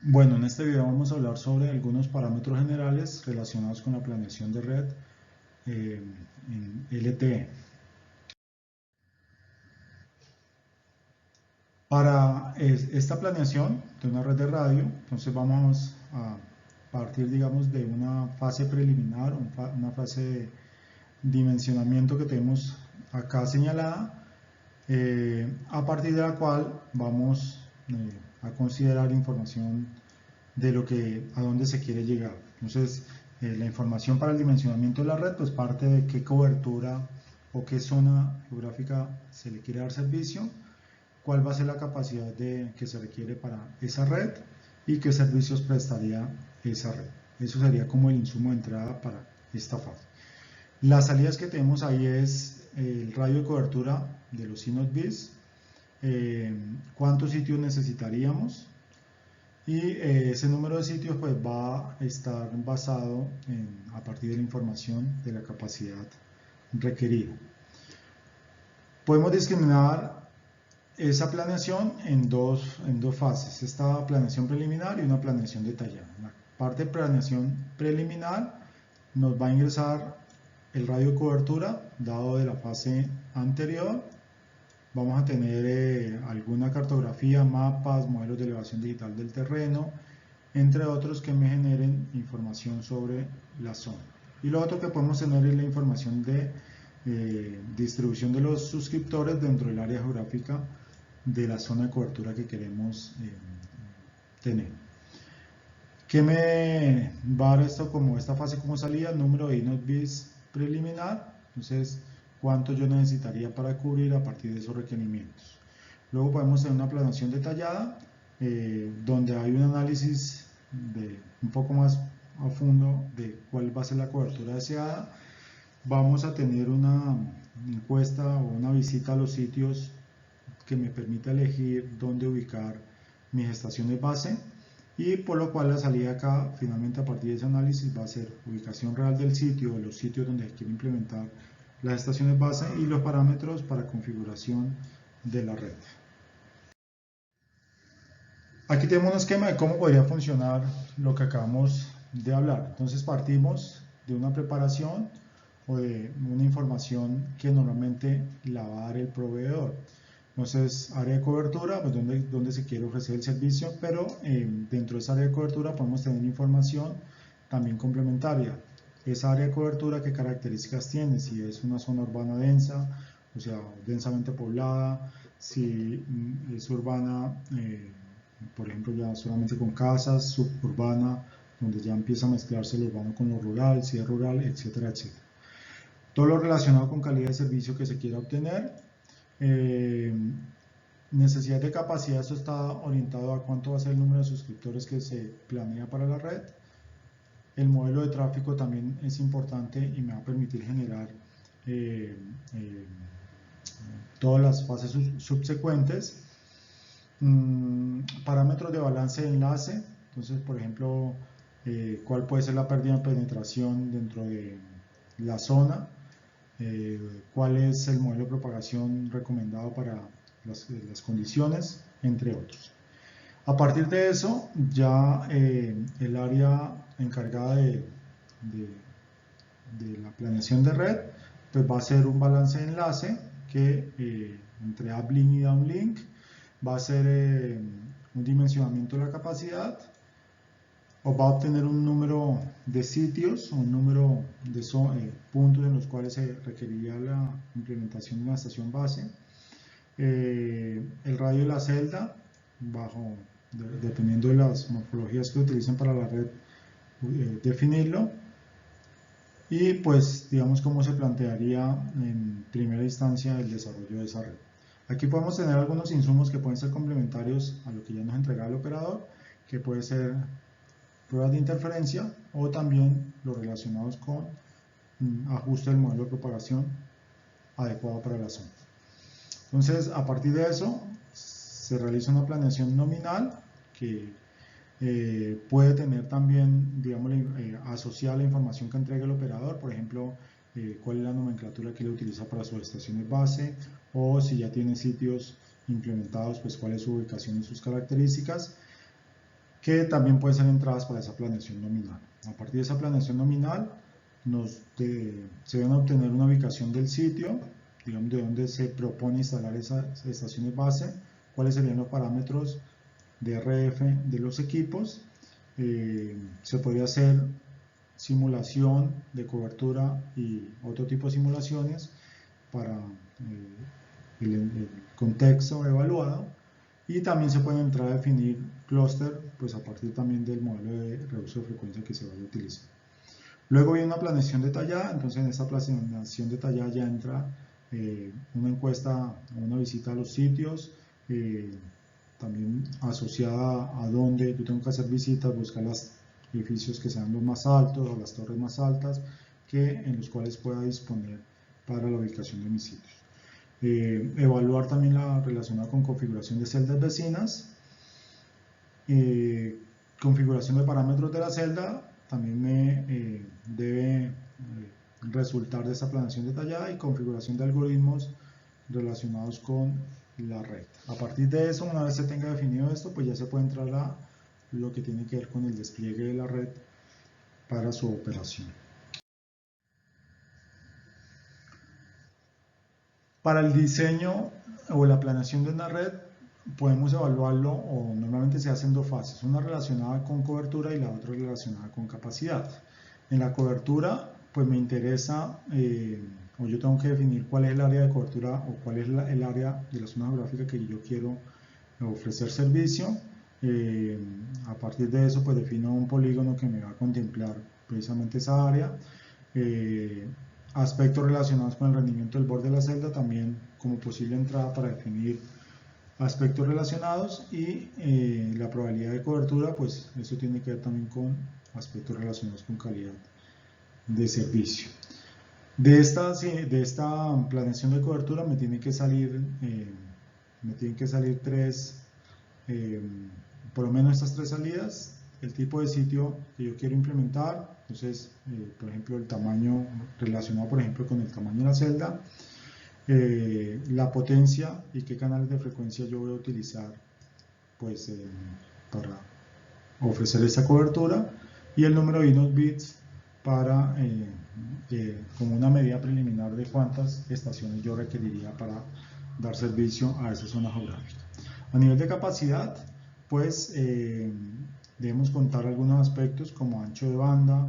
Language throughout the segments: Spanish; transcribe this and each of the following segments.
Bueno, en este video vamos a hablar sobre algunos parámetros generales relacionados con la planeación de red en LTE. Para esta planeación de una red de radio, entonces vamos a partir, digamos, de una fase preliminar, una fase de dimensionamiento que tenemos acá señalada, a partir de la cual vamos a considerar información de a dónde se quiere llegar. Entonces, la información para el dimensionamiento de la red, pues parte de qué cobertura o qué zona geográfica se le quiere dar servicio, cuál va a ser la capacidad que se requiere para esa red y qué servicios prestaría esa red. Eso sería como el insumo de entrada para esta fase. Las salidas que tenemos ahí es el radio de cobertura de los CNOT bis, cuántos sitios necesitaríamos, y ese número de sitios pues va a estar basado a partir de la información de la capacidad requerida. Podemos discriminar esa planeación en dos fases, esta planeación preliminar y una planeación detallada. La parte de planeación preliminar nos va a ingresar el radio de cobertura dado de la fase anterior. Vamos a tener alguna cartografía, mapas, modelos de elevación digital del terreno, entre otros que me generen información sobre la zona. Y lo otro que podemos tener es la información de distribución de los suscriptores dentro del área geográfica de la zona de cobertura que queremos tener. ¿Qué me va a dar esto como esta fase como salida? Número de INOT bis preliminar. Entonces, cuánto yo necesitaría para cubrir a partir de esos requerimientos. Luego podemos tener una planeación detallada donde hay un análisis un poco más a fondo de cuál va a ser la cobertura deseada. Vamos a tener una encuesta o una visita a los sitios que me permita elegir dónde ubicar mis estaciones base, y por lo cual la salida acá finalmente a partir de ese análisis va a ser ubicación real del sitio, de los sitios donde quiero implementar las estaciones base y los parámetros para configuración de la red. Aquí tenemos un esquema de cómo podría funcionar lo que acabamos de hablar. Entonces partimos de una preparación o de una información que normalmente la va a dar el proveedor. Entonces, área de cobertura, pues donde se quiere ofrecer el servicio, pero dentro de esa área de cobertura podemos tener información también complementaria. Esa área de cobertura, ¿qué características tiene? Si es una zona urbana densa, o sea, densamente poblada, si es urbana, por ejemplo, ya solamente con casas, suburbana, donde ya empieza a mezclarse lo urbano con lo rural, si es rural, etcétera, etcétera. Todo lo relacionado con calidad de servicio que se quiera obtener. Necesidad de capacidad, esto está orientado a cuánto va a ser el número de suscriptores que se planea para la red. El modelo de tráfico también es importante y me va a permitir generar todas las fases subsecuentes. Parámetros de balance de enlace, entonces por ejemplo cuál puede ser la pérdida de penetración dentro de la zona, cuál es el modelo de propagación recomendado para las condiciones, entre otros. A partir de eso, ya el área encargada de la planeación de red, pues va a hacer un balance de enlace que entre uplink y downlink va a ser un dimensionamiento de la capacidad, o va a obtener un número de sitios o un número de puntos en los cuales se requeriría la implementación de una estación base, el radio de la celda, dependiendo de las morfologías que utilicen para la red, definirlo, y pues digamos cómo se plantearía en primera instancia el desarrollo de esa red. Aquí podemos tener algunos insumos que pueden ser complementarios a lo que ya nos entrega el operador, que puede ser pruebas de interferencia o también los relacionados con ajuste del modelo de propagación adecuado para la zona. Entonces, a partir de eso, se realiza una planeación nominal que puede tener también, digamos, asociada la información que entrega el operador, por ejemplo, cuál es la nomenclatura que él utiliza para sus estaciones base, o si ya tiene sitios implementados, pues cuál es su ubicación y sus características, que también pueden ser entradas para esa planeación nominal. A partir de esa planeación nominal se van a obtener una ubicación del sitio, digamos de donde se propone instalar esas estaciones base, cuáles serían los parámetros de RF de los equipos. Se podría hacer simulación de cobertura y otro tipo de simulaciones para el contexto evaluado, y también se puede entrar a definir clúster pues a partir también del modelo de reuso de frecuencia que se vaya a utilizar. Luego viene una planeación detallada. Entonces en esta planeación detallada ya entra una encuesta, una visita a los sitios, también asociada a dónde yo tengo que hacer visitas, buscar los edificios que sean los más altos o las torres más altas en los cuales pueda disponer para la ubicación de mis sitios. Evaluar también la relacionada con configuración de celdas vecinas, configuración de parámetros de la celda, también me debe resultar de esta planeación detallada, y configuración de algoritmos relacionados con la red. A partir de eso, una vez se tenga definido esto, pues ya se puede entrar a lo que tiene que ver con el despliegue de la red para su operación. Para el diseño o la planeación de una red, podemos evaluarlo, o normalmente se hacen dos fases, una relacionada con cobertura y la otra relacionada con capacidad. En la cobertura, pues me interesa, o yo tengo que definir cuál es el área de cobertura o cuál es el área de la zona geográfica que yo quiero ofrecer servicio. A partir de eso, pues defino un polígono que me va a contemplar precisamente esa área. Aspectos relacionados con el rendimiento del borde de la celda, también como posible entrada para definir aspectos relacionados, y la probabilidad de cobertura, pues eso tiene que ver también con aspectos relacionados con calidad de servicio. De esta planeación de cobertura me tienen que salir tres, por lo menos estas tres salidas: el tipo de sitio que yo quiero implementar, entonces por ejemplo el tamaño relacionado por ejemplo con el tamaño de la celda, la potencia y qué canales de frecuencia yo voy a utilizar pues para ofrecer esa cobertura, y el número de INOT bits para como una medida preliminar de cuántas estaciones yo requeriría para dar servicio a esa zona geográfica. A nivel de capacidad, pues debemos contar algunos aspectos como ancho de banda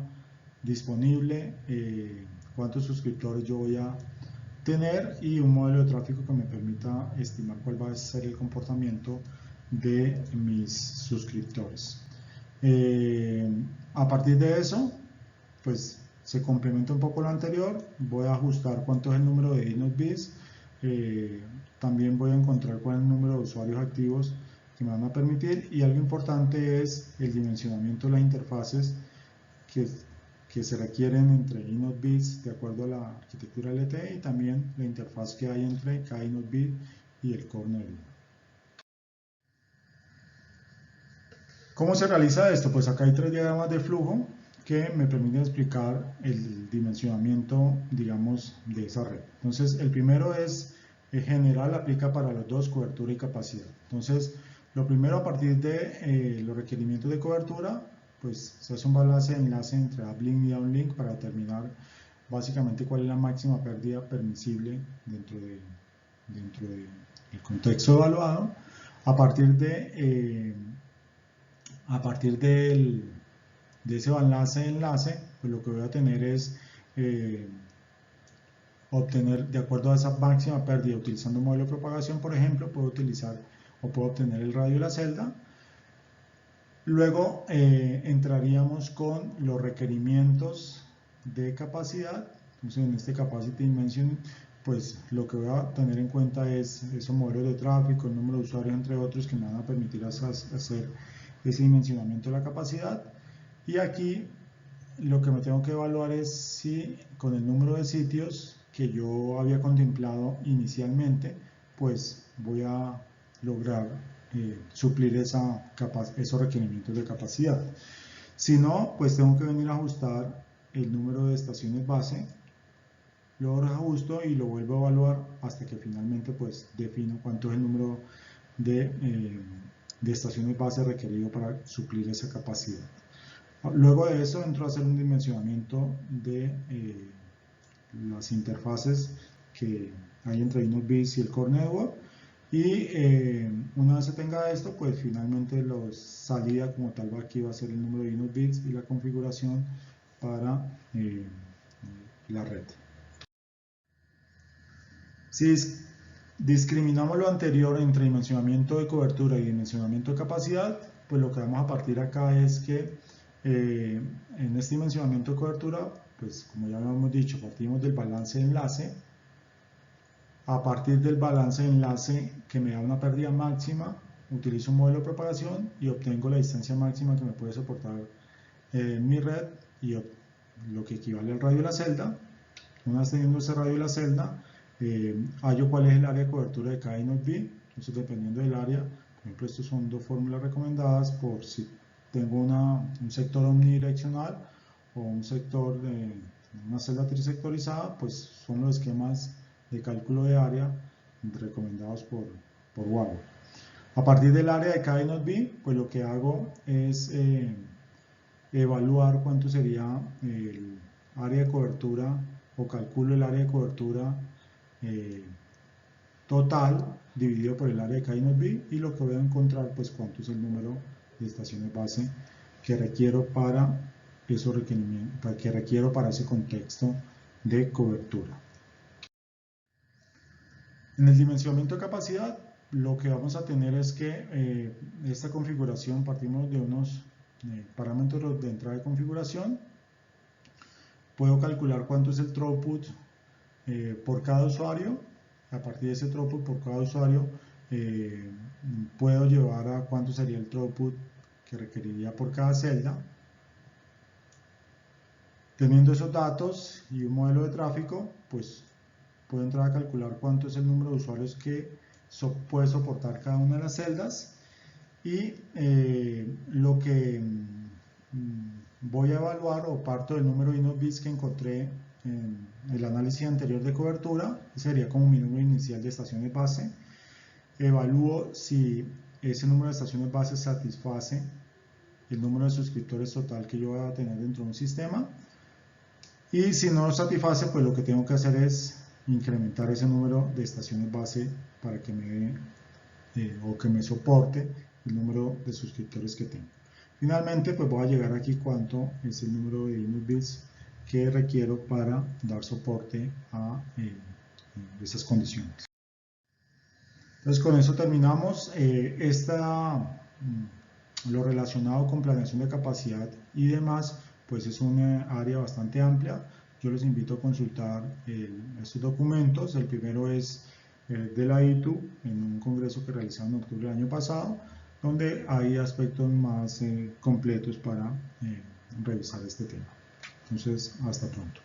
disponible, cuántos suscriptores yo voy a tener, y un modelo de tráfico que me permita estimar cuál va a ser el comportamiento de mis suscriptores. A partir de eso, pues se complementa un poco lo anterior. Voy a ajustar cuánto es el número de INOT bits. También voy a encontrar cuál es el número de usuarios activos que me van a permitir, y algo importante es el dimensionamiento de las interfaces que se requieren entre INOT bits de acuerdo a la arquitectura LTE, y también la interfaz que hay entre cada INOT bit y el core NodeBit. ¿Cómo se realiza esto? Pues acá hay tres diagramas de flujo que me permiten explicar el dimensionamiento, digamos, de esa red. Entonces, el primero es general, aplica para los dos, cobertura y capacidad. Entonces, lo primero, a partir de los requerimientos de cobertura, pues se hace un balance de enlace entre uplink y downlink para determinar básicamente cuál es la máxima pérdida permisible dentro del contexto evaluado. A partir de ese balance de enlace, pues lo que voy a tener es obtener, de acuerdo a esa máxima pérdida, utilizando un modelo de propagación, por ejemplo, puedo obtener el radio de la celda. Luego entraríamos con los requerimientos de capacidad. Entonces, en este Capacity Dimension, pues lo que voy a tener en cuenta es esos modelos de tráfico, el número de usuarios, entre otros, que me van a permitir hacer ese dimensionamiento de la capacidad. Y aquí lo que me tengo que evaluar es si con el número de sitios que yo había contemplado inicialmente, pues voy a lograr suplir esos requerimientos de capacidad. Si no, pues tengo que venir a ajustar el número de estaciones base, lo ajusto y lo vuelvo a evaluar hasta que finalmente pues defino cuánto es el número de de estaciones base requerido para suplir esa capacidad. Luego de eso entro a hacer un dimensionamiento de las interfaces que hay entre InnoSBIS y el Core Network, y una vez se tenga esto, pues finalmente la salida como tal aquí va a ser el número de InnoSBIS y la configuración para la red. Si discriminamos lo anterior entre dimensionamiento de cobertura y dimensionamiento de capacidad, pues lo que vamos a partir acá es que en este dimensionamiento de cobertura, pues como ya habíamos dicho, partimos del balance de enlace. A partir del balance de enlace que me da una pérdida máxima, utilizo un modelo de propagación y obtengo la distancia máxima que me puede soportar mi red y lo que equivale al radio de la celda. Una vez teniendo ese radio de la celda, hallo cuál es el área de cobertura de cada InnoSBIS. Entonces, dependiendo del área, por ejemplo, estas son dos fórmulas recomendadas por si tengo un sector omnidireccional o un sector de una celda trisectorizada, pues son los esquemas de cálculo de área recomendados por Huawei. A partir del área de cada InnoSBIS, pues lo que hago es evaluar cuánto sería el área de cobertura, o calculo el área de cobertura total dividido por el área de cada InnoSBIS, y lo que voy a encontrar, pues cuánto es el número de estaciones base que requiero para esos requerimientos, que requiero para ese contexto de cobertura. En el dimensionamiento de capacidad, lo que vamos a tener es que esta configuración, partimos de unos parámetros de entrada de configuración. Puedo calcular cuánto es el throughput por cada usuario. A partir de ese throughput por cada usuario, puedo llevar a cuánto sería el throughput que requeriría por cada celda. Teniendo esos datos y un modelo de tráfico, pues puedo entrar a calcular cuánto es el número de usuarios que puede soportar cada una de las celdas, y lo que voy a evaluar, o parto del número de InnoSBIS que encontré en el análisis anterior de cobertura, sería como mi número inicial de estaciones base. Evalúo si ese número de estaciones base satisface el número de suscriptores total que yo voy a tener dentro de un sistema, y si no lo satisface, pues lo que tengo que hacer es incrementar ese número de estaciones base para que me dé o que me soporte el número de suscriptores que tengo. Finalmente, pues voy a llegar aquí cuánto es el número de InnoSBIS que requiero para dar soporte a esas condiciones. Entonces, con eso terminamos. Lo relacionado con planeación de capacidad y demás, pues es una área bastante amplia. Yo les invito a consultar estos documentos. El primero es de la ITU, en un congreso que realizaron en octubre del año pasado, donde hay aspectos más completos para revisar este tema. Entonces, hasta pronto.